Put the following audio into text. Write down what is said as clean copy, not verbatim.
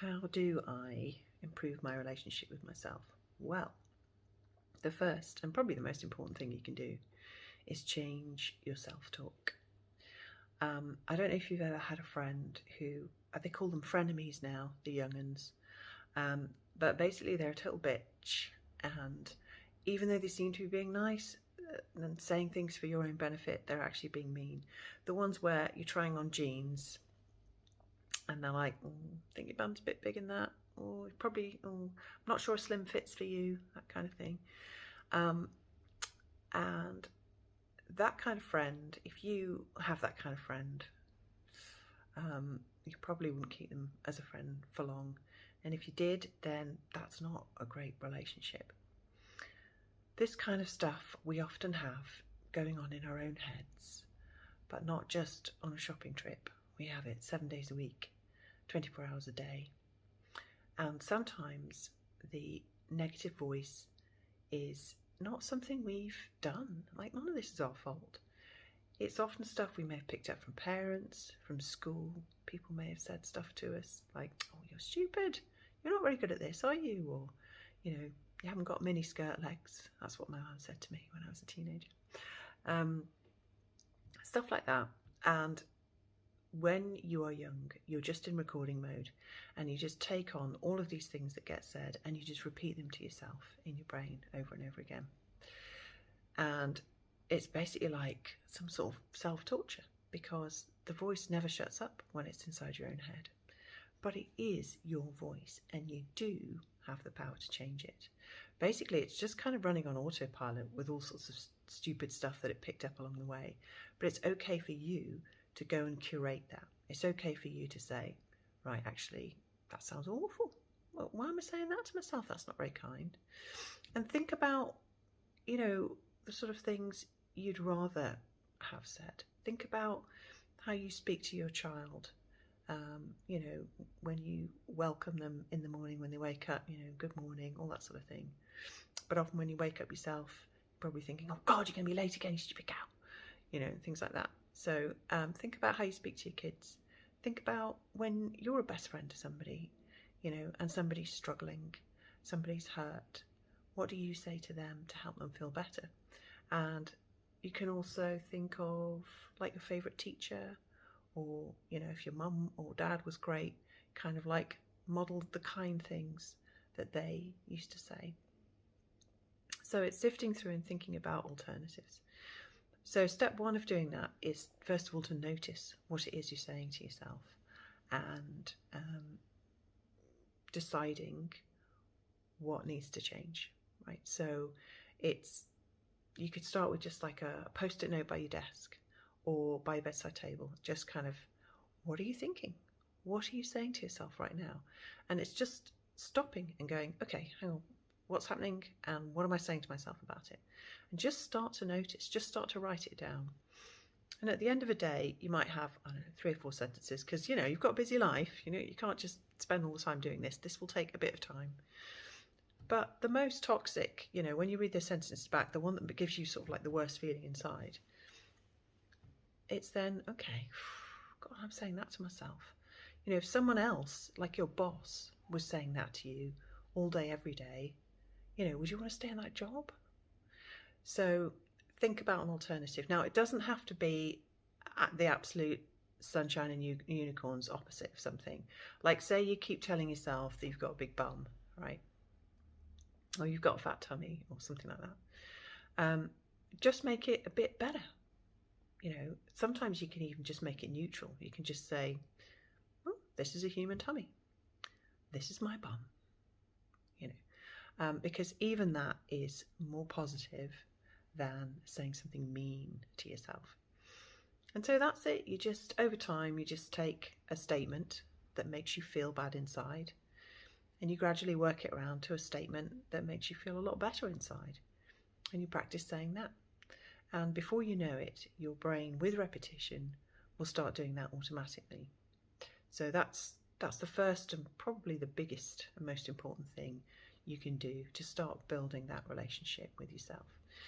How do I improve my relationship with myself? Well, the first and probably the most important thing you can do is change your self-talk. I don't know if you've ever had a friend who, they call them frenemies now, the young uns, but basically they're a total bitch, and even though they seem to be being nice and saying things for your own benefit, they're actually being mean. The ones where you're trying on jeans and they're like, I think your bum's a bit big in that, or probably, I'm not sure a slim fits for you, that kind of thing. And that kind of friend, if you have that kind of friend, you probably wouldn't keep them as a friend for long. And if you did, then that's not a great relationship. This kind of stuff we often have going on in our own heads, but not just on a shopping trip. We have it 7 days a week, 24 hours a day. And sometimes the negative voice is not something we've done. Like, none of this is our fault. It's often stuff we may have picked up from parents, from school. People may have said stuff to us like, oh, you're stupid. You're not very good at this, are you? Or, you know, you haven't got mini skirt legs. That's what my mum said to me when I was a teenager. Stuff like that. And when you are young, you're just in recording mode and you just take on all of these things that get said and you just repeat them to yourself in your brain over and over again. And it's basically like some sort of self-torture, because the voice never shuts up when it's inside your own head. But it is your voice and you do have the power to change it. Basically, it's just kind of running on autopilot with all sorts of stupid stuff that it picked up along the way. But it's okay for you to go and curate that. It's okay for you to say, right, actually, that sounds awful. Well, why am I saying that to myself? That's not very kind. And think about, you know, the sort of things you'd rather have said. Think about how you speak to your child. You know, when you welcome them in the morning when they wake up, you know, good morning, all that sort of thing. But often when you wake up yourself, you're probably thinking, oh God, you're going to be late again, you stupid cow. You know, things like that. So think about how you speak to your kids. Think about when you're a best friend to somebody, you know, and somebody's struggling, somebody's hurt. What do you say to them to help them feel better? And you can also think of like your favourite teacher, or, you know, if your mum or dad was great, kind of like model the kind things that they used to say. So it's sifting through and thinking about alternatives. So step one of doing that is, first of all, to notice what it is you're saying to yourself and deciding what needs to change, right? So you could start with just like a post-it note by your desk or by your bedside table. Just kind of, what are you thinking? What are you saying to yourself right now? And it's just stopping and going, okay, hang on, what's happening and what am I saying to myself about it? And just start to notice, just start to write it down. And at the end of a day, you might have, I don't know, 3 or 4 sentences, because, you know, you've got a busy life. You know, you can't just spend all the time doing this. This will take a bit of time. But the most toxic, you know, when you read the sentences back, the one that gives you sort of like the worst feeling inside, it's then, okay, God, I'm saying that to myself. You know, if someone else, like your boss, was saying that to you all day, every day, you know, would you want to stay in that job? So think about an alternative. Now, it doesn't have to be the absolute sunshine and unicorns opposite of something. Like, say you keep telling yourself that you've got a big bum, right? Or you've got a fat tummy or something like that. Just make it a bit better. You know, sometimes you can even just make it neutral. You can just say, oh, this is a human tummy. This is my bum. You know, because even that is more positive than saying something mean to yourself. And so that's it. You just, over time, you just take a statement that makes you feel bad inside and you gradually work it around to a statement that makes you feel a lot better inside. And you practice saying that. And before you know it, your brain, with repetition, will start doing that automatically. So that's the first and probably the biggest and most important thing you can do to start building that relationship with yourself.